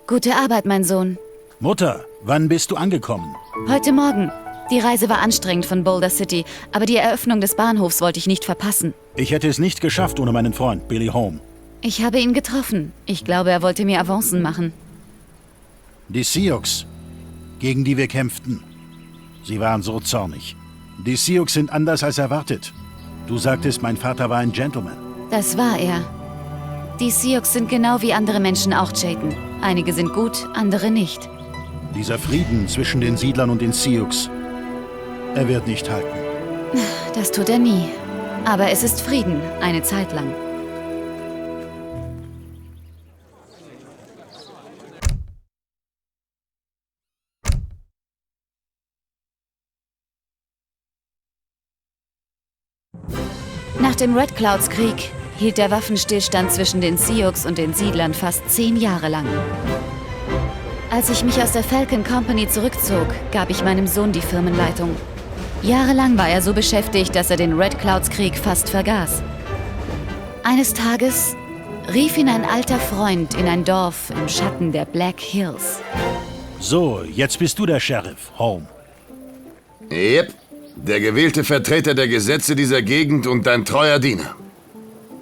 Gute Arbeit, mein Sohn. Mutter, wann bist du angekommen? Heute Morgen. Die Reise war anstrengend von Boulder City, aber die Eröffnung des Bahnhofs wollte ich nicht verpassen. Ich hätte es nicht geschafft ohne meinen Freund, Billy Home. Ich habe ihn getroffen. Ich glaube, er wollte mir Avancen machen. Die Sioux, gegen die wir kämpften. Sie waren so zornig. Die Sioux sind anders als erwartet. Du sagtest, mein Vater war ein Gentleman. Das war er. Die Sioux sind genau wie andere Menschen auch, Jayden. Einige sind gut, andere nicht. Dieser Frieden zwischen den Siedlern und den Sioux, er wird nicht halten. Das tut er nie. Aber es ist Frieden, eine Zeit lang. Nach dem Red Clouds Krieg hielt der Waffenstillstand zwischen den Sioux und den Siedlern fast 10 Jahre lang. Als ich mich aus der Falcon Company zurückzog, gab ich meinem Sohn die Firmenleitung. Jahrelang war er so beschäftigt, dass er den Red Clouds Krieg fast vergaß. Eines Tages rief ihn ein alter Freund in ein Dorf im Schatten der Black Hills. So, jetzt bist du der Sheriff, Home. Yep, der gewählte Vertreter der Gesetze dieser Gegend und dein treuer Diener.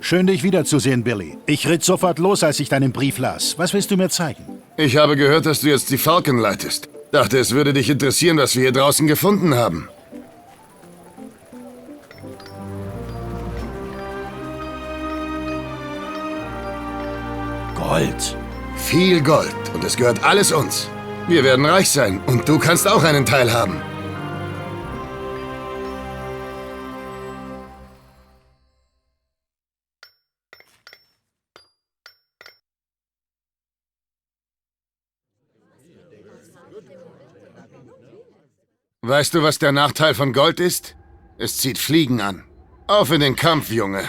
Schön, dich wiederzusehen, Billy. Ich ritt sofort los, als ich deinen Brief las. Was willst du mir zeigen? Ich habe gehört, dass du jetzt die Falcon leitest. Dachte, es würde dich interessieren, was wir hier draußen gefunden haben. Gold. Viel Gold. Und es gehört alles uns. Wir werden reich sein. Und du kannst auch einen Teil haben. Weißt du, was der Nachteil von Gold ist? Es zieht Fliegen an. Auf in den Kampf, Junge.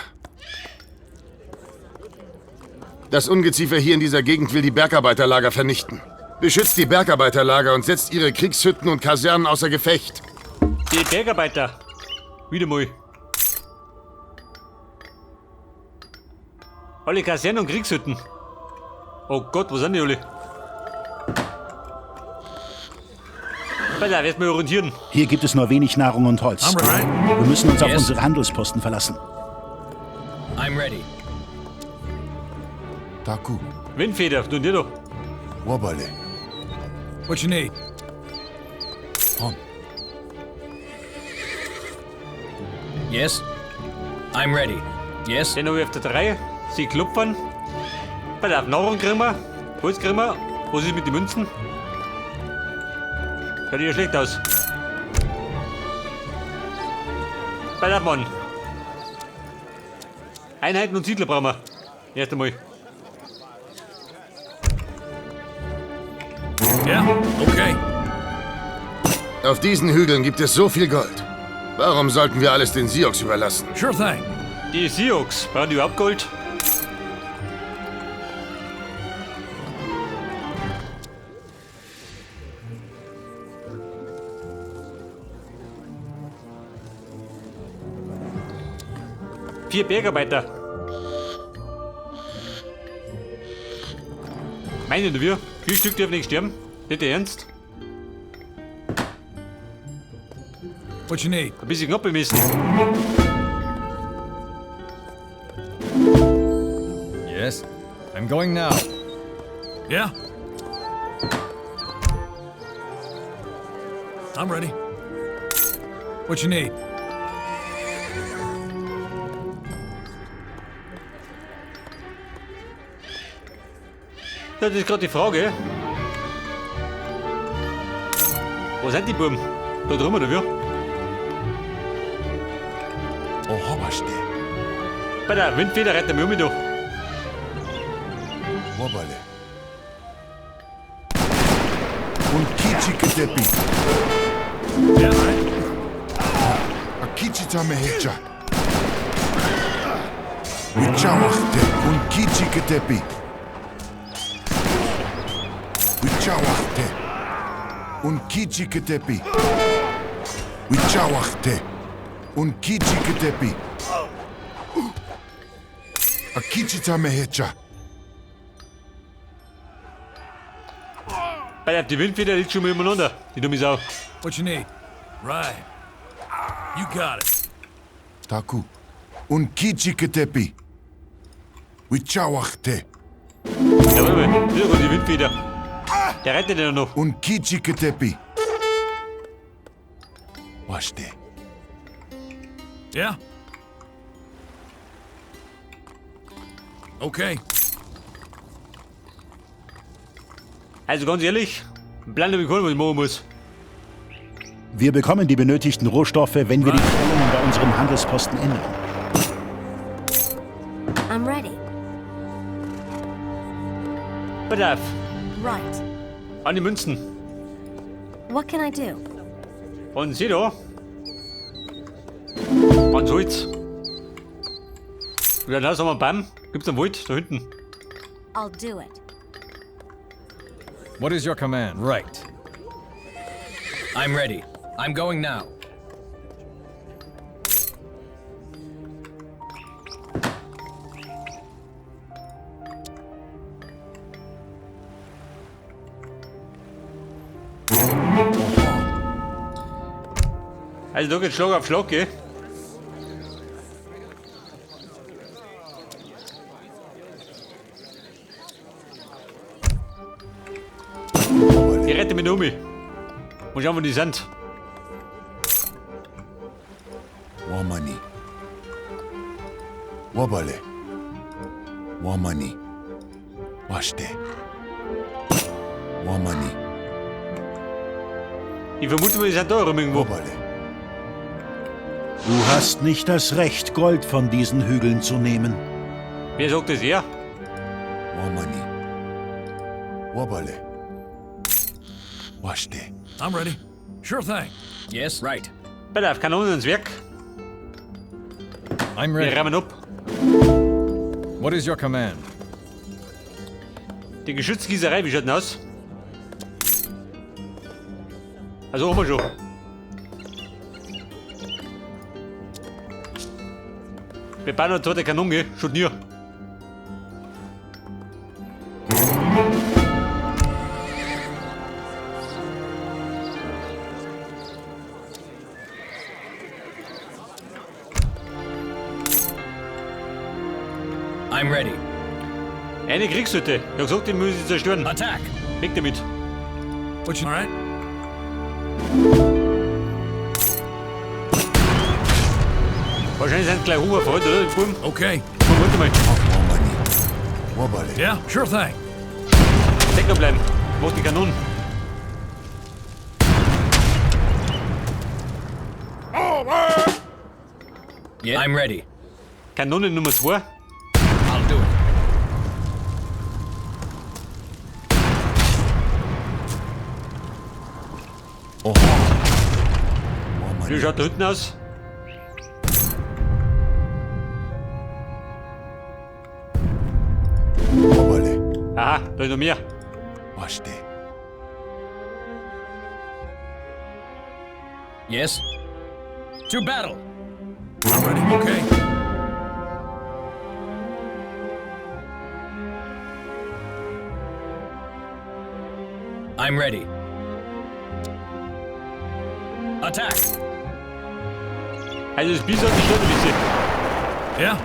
Das Ungeziefer hier in dieser Gegend will die Bergarbeiterlager vernichten. Beschützt die Bergarbeiterlager und setzt ihre Kriegshütten und Kasernen außer Gefecht. Die Bergarbeiter. Wieder mal. Alle Kasernen und Kriegshütten. Oh Gott, wo sind die alle? Da, wirst mal orientieren. Hier gibt es nur wenig Nahrung und Holz. Wir müssen uns auf unsere Handelsposten verlassen. I'm ready. Taku. Windfeder, du und dir doch. Wabale. What you need? Hom. Yes? I'm ready. Yes? Den habe ich auf der 3. Sie klopfen. Bei der Nahrung kriegen wir. Holz kriegen wir. Was ist mit den Münzen? Schaut ja schlecht aus. Bei der Mann. Einheiten und Siedler brauchen wir. Erst einmal. Yeah? Okay. Auf diesen Hügeln gibt es so viel Gold. Warum sollten wir alles den Sioux überlassen? Sure thing. Die Sioux, brauchen die überhaupt Gold? Vier Bergarbeiter. Meinen wir? 4 Stück dürfen nicht sterben? Nicht ernst? What you need? Ein bisschen knapp bemessen. Yes? I'm going now. Yeah? I'm ready. What you need? Das ist gerade die Frage. Wo sind die Buben? Da drüben oder wie? Oh, Habaste. Bei der Windfeder rennt der Müll mit da. Wabale. Und Kichiketepi. Yeah, right. Akichitame hecha. Wichawachte und Kichiketepi. Wichawachte und Kichiketepi. Wichawachte und Kichiketepi. Akichitame hecha. Weil die Windfeder liegt schon mal umeinander. Die dumme Sau. What you need? Right. You got it. Taku. Un kichiketepi. Wichawachte. Ja, warte mal. Wieder kommt die Windfeder. Der rettet den noch. Un kichiketepi. Wachte. Yeah? Okay. Also ganz ehrlich, Plan habe ich keinen, was ich machen muss. Wir bekommen die benötigten Rohstoffe, wenn wir die Stellungen bei unserem Handelsposten ändern. I'm ready. Bedarf. Right. An die Münzen. What can I do? Und sieh da. An Salz. Und dann haben wir Bam. Gibt's einen Wald da hinten. I'll do it. What is your command? Right. I'm ready. I'm going now. Also da geht's Schlag auf Schlag, gell? Ich rette mich um. Mal schauen, wo die sind. Wamani. Wabale. Wamani. Wachte. Wamani. Ich vermute mal, die sind da rum irgendwo. Wabale. Du hast nicht das Recht, Gold von diesen Hügeln zu nehmen. Wer sagt das er? Wamani. Wabale. Wachte. I'm ready. Sure thing. Yes, right. Bedarf, Kanonen ins Werk. I'm Wir ready. rammen ab. What is your command? Die Geschützgießerei, wie schaut denn aus? Also haben wir schon. Wir bauen eine zweite Kanone, schaut nie. I'm ready. Eine Kriegshütte. Ich hab gesagt, die müssen sie zerstören. Attack. Weg damit. What you... All right. Wahrscheinlich sind gleich Hunger verhalten, oder? Die Buben. Okay. Komm, warte mal. Wamani. Wabale. Yeah, sure thing. Stecken bleiben. Mach die Kanonen. Yeah, I'm ready. Kanone Nummer 2. I'll do it. Oha. Wie Wamani. schaut da hinten aus? Wabale. Aha, da ist noch mehr. Wachte. Yes. To battle. I'm ready. Okay. I'm ready. Attack. Also das Biest hat die Stadt ein bisschen. Yeah?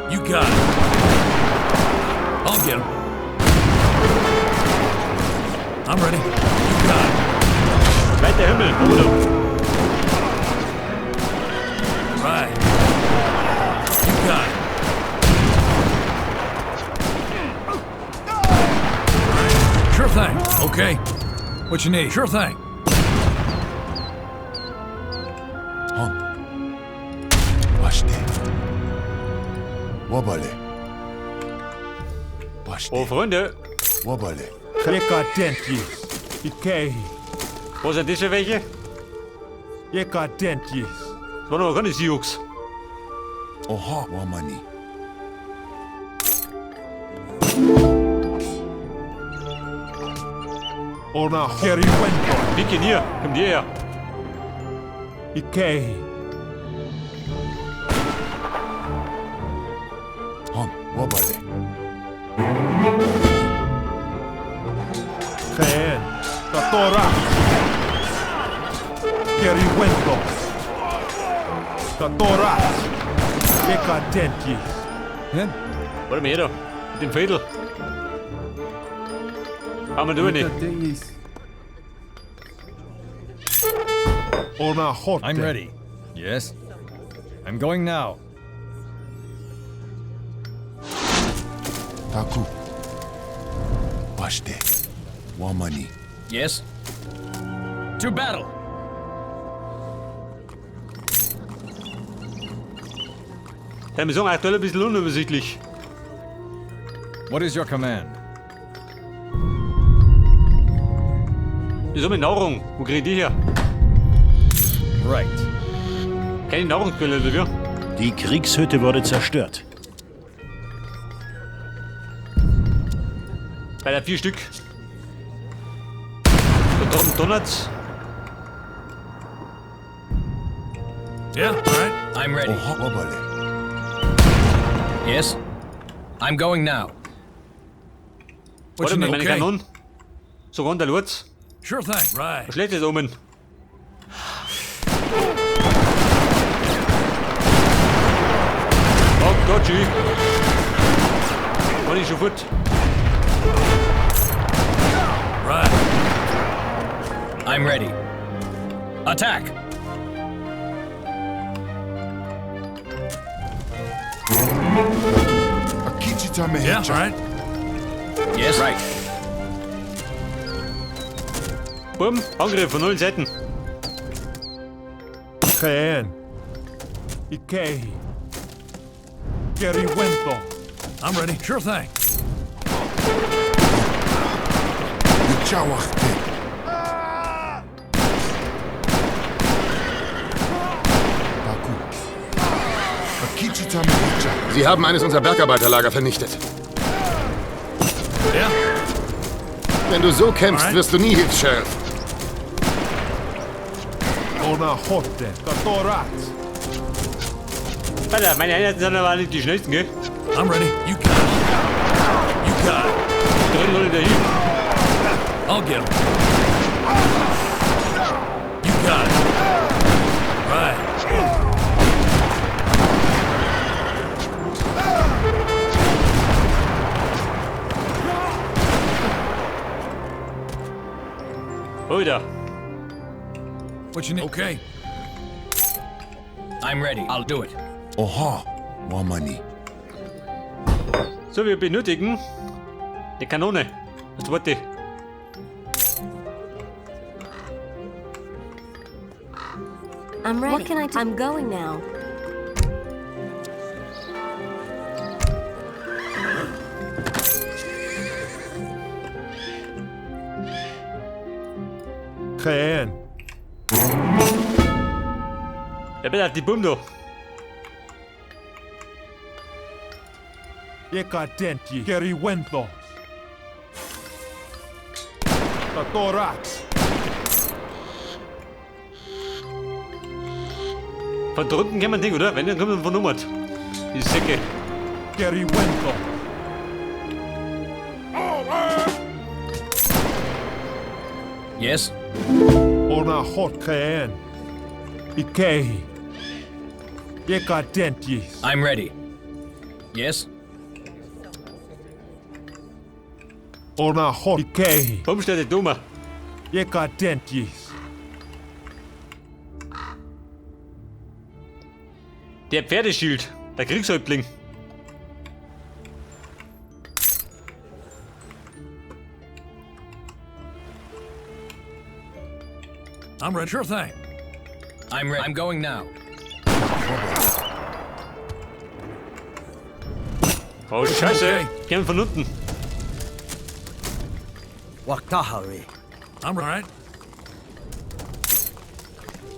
You got it. I'll get him. I'm ready. You got it. Weiter Himmel, oder? Right. You got it. Right. Sure thing. Okay. What you need? Sure thing. Hon. Wachte. Wabale. Wachte. Oh, Freunde, Wabale. Decadentes. Ikei. was sind das für welche? Decadentes. Das waren aber keine Sioux. Oha. Wamani. Ona heriwento. Wie gehen hier? Kommt hierher. Ikei. Hon. Wabale. Tatorat. Geriwento. Tatorat. Decadenti. Warte mal her da. Mit dem Fädel. Haben wir da nicht. Ona Horte. I'm ready. Yes. I'm going now. Taku. Washte. Wamani. Yes? To battle! Der Mission aktuell ein bisschen unübersichtlich. What is your command? Wieso mit Nahrung? Wo krieg ich die her? Right. Keine Nahrungsquelle dafür. Die Kriegshütte wurde zerstört. Bei der 4 Stück. Da drüben donnert's. Yeah, right. I'm ready. Oha, wabale. Yes? I'm going now. Warte mal, meine Okay. Kanonen. So runter, Lurz. Sure thing. Right. Was schlägt das oben? Oh Gott, tschüss. War ich schon fort. Right. I'm ready. Attack! Akichita Yeah, mehecha. right. Yes? Right. Bumm, Angriff von allen Seiten. Geen. Ikei. Geriwento. I'm ready. Sure thing. Ichawachte. Taku. Akichita mehecha. Sie haben eines unserer Bergarbeiterlager vernichtet. Yeah. Wenn du so kämpfst, Alright. wirst du nie Hilfs-Sheriff. Ona Horte. Tatorat. Alter, meine Einheiten sind aber nicht die schnellsten, gell? I'm ready. You got it. You got it. Drin oder dahin. I'll get him. You got it. Right. Oida. What you need? Okay. I'm ready. I'll do it. Oha, wamani. So, wir benötigen eine Kanone. Das zweite. I'm ready. What can I do? I'm going now. Geen. Ja, bitte, die Bumm da. Decadenti. Geriwento. Tatorat. Von drunten kann man Ding, oder? Wenn, dann kommt man vernummert. Die Säcke. Geriwento. Yes? Ona Horte. Geen. Ikei. Decadenti. I'm ready. Yes? Ona Horte. Ikei. Bumm steht der Dummer. Decadenti. Der Pferdeschild. Der Kriegshäuptling. I'm ready. Sure thing. I'm ready. I'm going now. Oh, Scheiße. Okay. Kämen von unten. Waktahari. I'm right.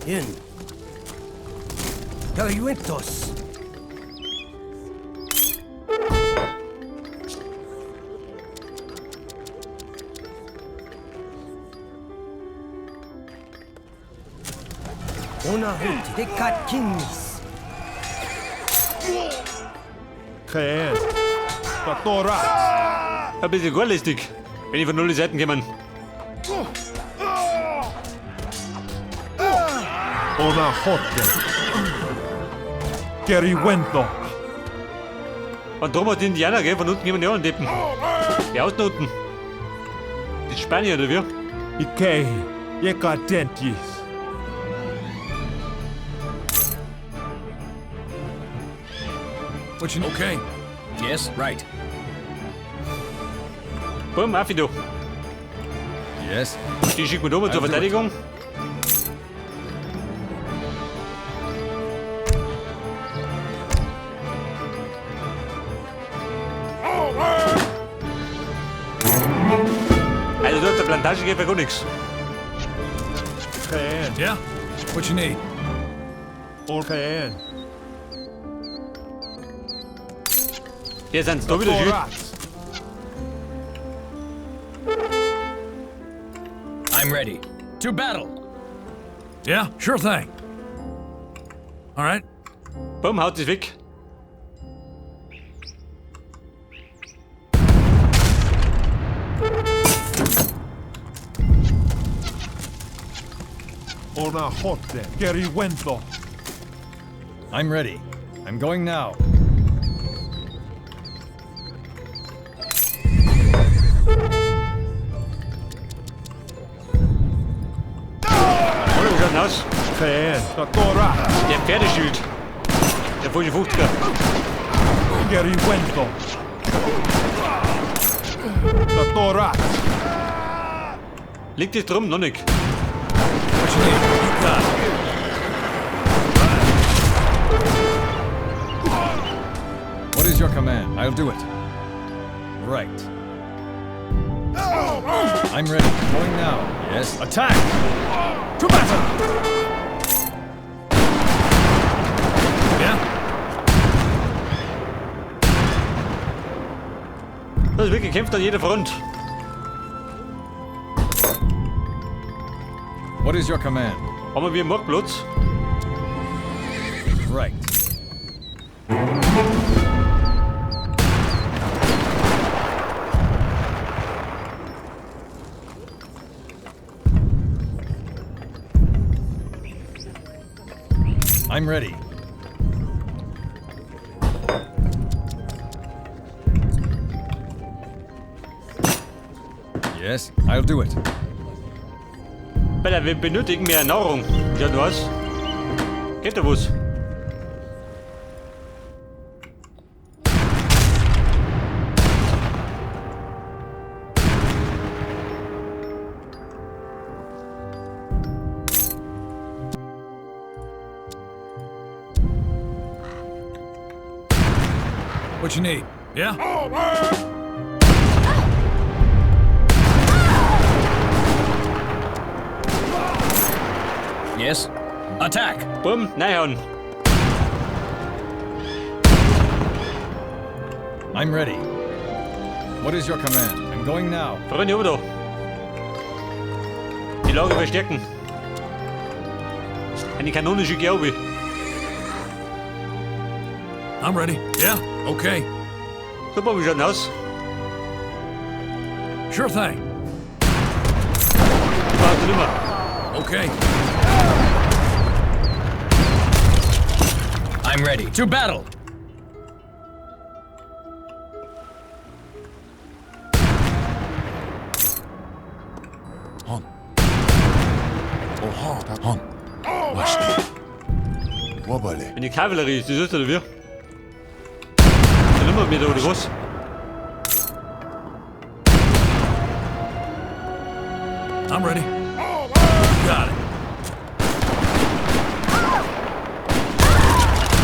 In. Gariwentos. Ona hut de katkinis. Geen. Tatorat. Ein bisschen gorlästig. Wenn die von null Seiten kommen. Ona hotte. Geriwento. Und drum hat die Indianer, gell? Von unten gehen wir nicht antippen. Wer aus da unten? Die Spanier, oder wie? Ikei. Yekadentis. What you... Okay. Yes, right. Bumm, auf du. Yes. Die schicken wir oben zur Verteidigung. Also du hast der Plantage geht für gar nichts. Geen. Yeah? What you need? Geen. Hier sind da wieder schön. Torats. I'm ready. To battle. Yeah, sure thing. All right. Bumm, haut es weg. Ona hotte. Geriwento. I'm ready. I'm going now. Hallo, wie schaut denn aus? Geen. Torats. Der Pferdeschild. Der falsche 50er. Geriwento. Torats. Liegt es drum? Noch nicht. What you need? You got it. What is your command? I'll do it. Right. I'm ready. Going now. Yes. Attack! To battle! Yeah? Das wird gekämpft an jeder Front. What is your command? Haben wir einen Marktplatz? Right. I'm ready. Yes, I'll do it. Weil wir benötigen mehr Nahrung. Ja, du hast. Geht da was? What you need? Yeah? Yes. Attack! Bumm, reinhauen. I'm ready. What is your command? I'm going now. Freunde, oben da. Die Lage verstärken. Eine Kanone schicke ich auch. I'm ready. Yeah? Okay. Super, wie schaut denn aus? Sure thing. Warte nimmer. Okay. I'm ready. To battle! Hon. Oha, da hon. Washti. Wobale. Wenn die Kavallerie ist, das ist oder wie? Dann nimmer wieder, oder was? I'm ready. Got it.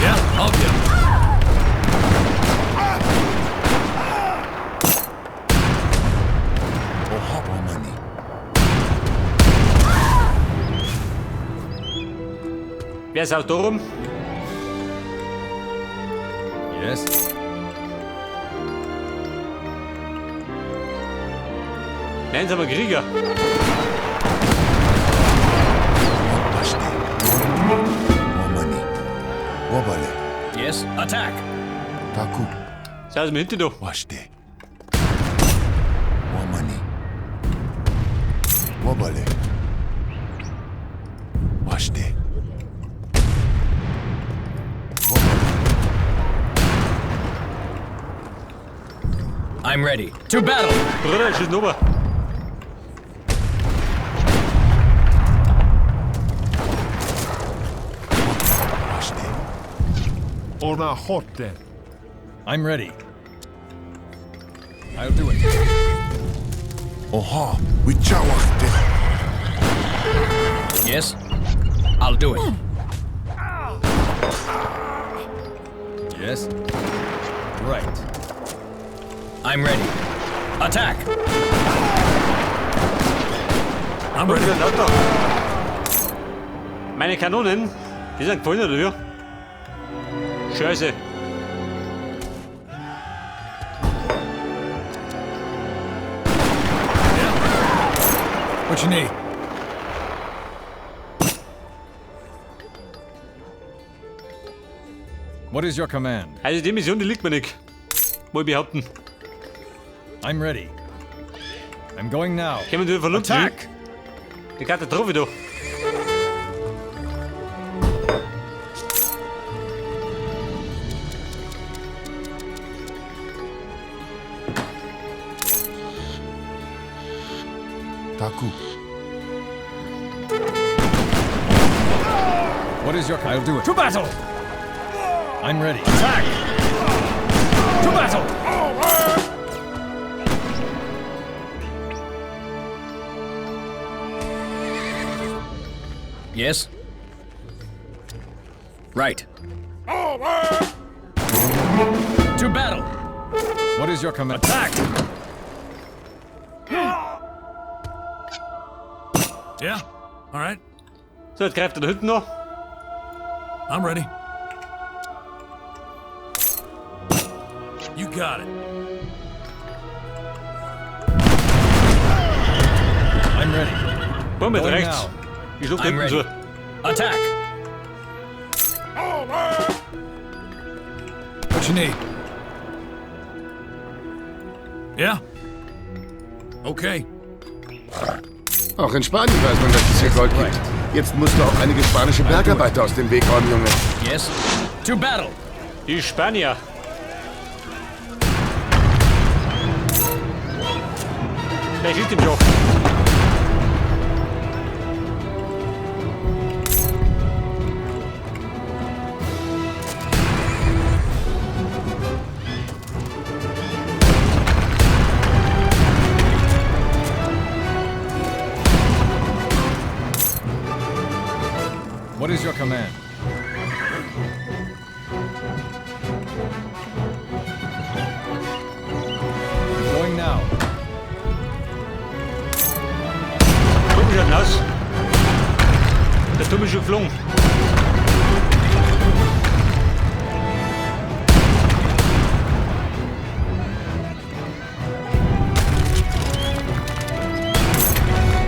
Yeah, I'll get it. Oha, Wamani. Wer ist auch da rum? Yes. Nein, sind wir Krieger. Washti. Wamani. Wobale. Yes. Attack! Taku. Schau es mir hinter da. Washti. Wamani. Wobale. Washti. I'm ready. To battle! Bruder, schieß rüber. Ona hotte. I'm ready. I'll do it. Oha, wichawachte. Yes? I'll do it. Yes? Right. I'm ready. Attack! I'm Bruder, ready. laut doch. Meine Kanonen, die sind gefallen, oder wie? Scheiße. What you need? What is your command? Also die Mission, die liegt mir nicht. Wohl behaupten. I'm ready. I'm going now. Können wir von unten Attack! Die Katastrophe da. Taku. What is your... I'll do it. To battle! I'm ready. Attack! To battle! Yes? Right. To battle! What is your command? Attack! Yeah? All right. So, jetzt greift er da hinten noch. I'm ready. You got it. I'm ready. Komm mit Going rechts. now. Ich schluck I'm hinten ready. so. Attack! What you need? Yeah? Okay. Auch in Spanien weiß man, dass es hier Gold gibt. Jetzt musst du auch einige spanische Bergarbeiter aus dem Weg räumen, Junge. Yes? To battle! Die Spanier. Der schießt im Joch. What is your command? I'm going now. Guck mich schon aus. Das tut mich schon geflogen.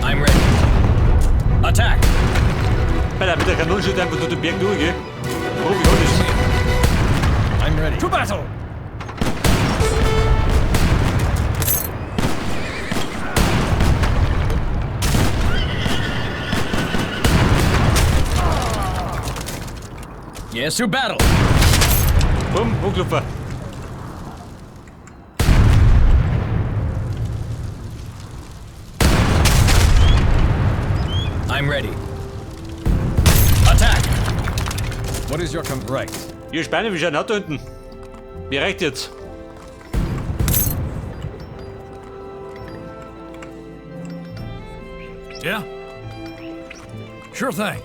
I'm ready. Attack! Mit der Kanonenschütze einfach durch den Berg durch, gell? Oh, wie hart ist das? I'm ready. To battle! Yes, to battle! Bumm, Hochklupfer. I'm ready. Attack! What is your command? Right. Ihr Spanier, wie schaut das da hinten? Wie reicht jetzt? Yeah? Sure thing.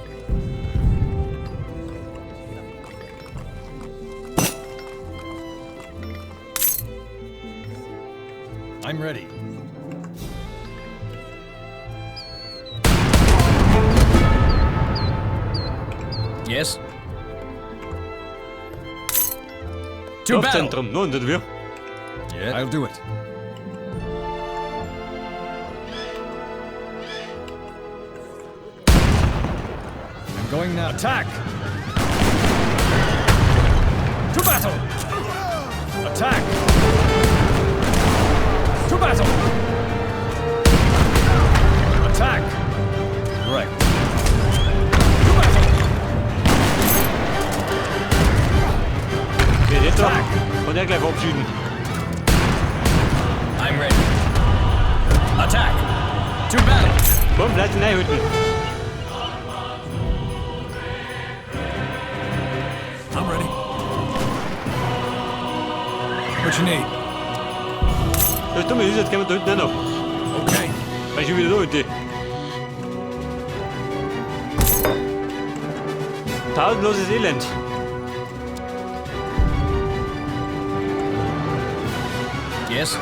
I'm ready. Yes? To battle! Dorfzentrum, nur unter wir. Yeah, I'll do it. I'm going now. Attack! To battle! Attack! To battle! Attack! Right. To battle! Geht jetzt doch. Und er gleich verabschieden. Komm, lass ihn reinhalten. I'm ready. What you need? Das Dumme ist, jetzt gehen wir da hinten auch noch. Okay. Weil ich schon wieder da hinten. Tatenloses Elend. Yes?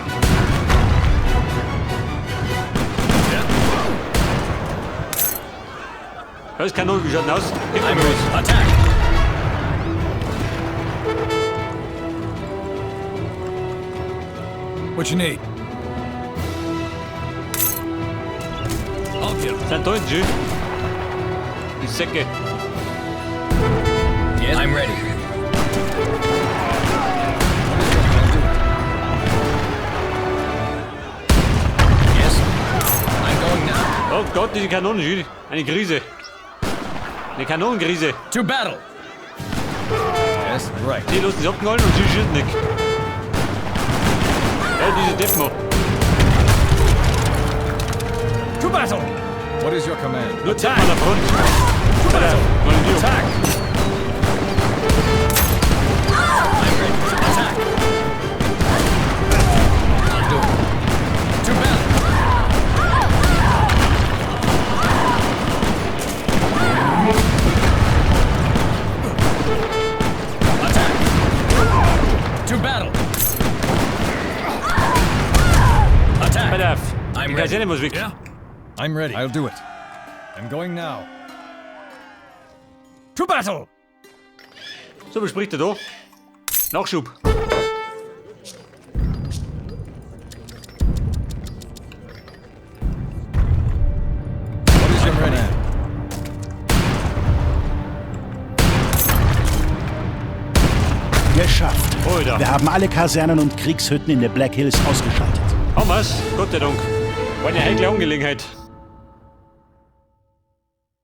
Das Kanon, wie schaut denn aus? Gib mir I'm was. ready. Attack! What you need? I'll get him. Sind da hinten schön. Die Säcke. Yes? I'm ready. Yes? I'm going now. Oh Gott, diese Kanone, schön. Eine Krise. Eine Kanonenkrise. To battle! Yes, right. Die lassen sich abknallen und sie schießen nicht. Ja, diese Deppen. To battle! What is your command? Nur Deppen an der Front. To battle! Attack! Attack! I'm ready. Attack! I'll do it. To battle! Attack! To battle! Attack! Alter, I'm die ready. Kaserne muss weg. Yeah? I'm ready. I'll do it. I'm going now. To battle! So, was spricht er da? Nachschub. What is your ready? Geschafft. Alter. Wir haben alle Kasernen und Kriegshütten in den Black Hills ausgeschaltet. Haben wir's? Gott sei Dank. War eine heikle Angelegenheit.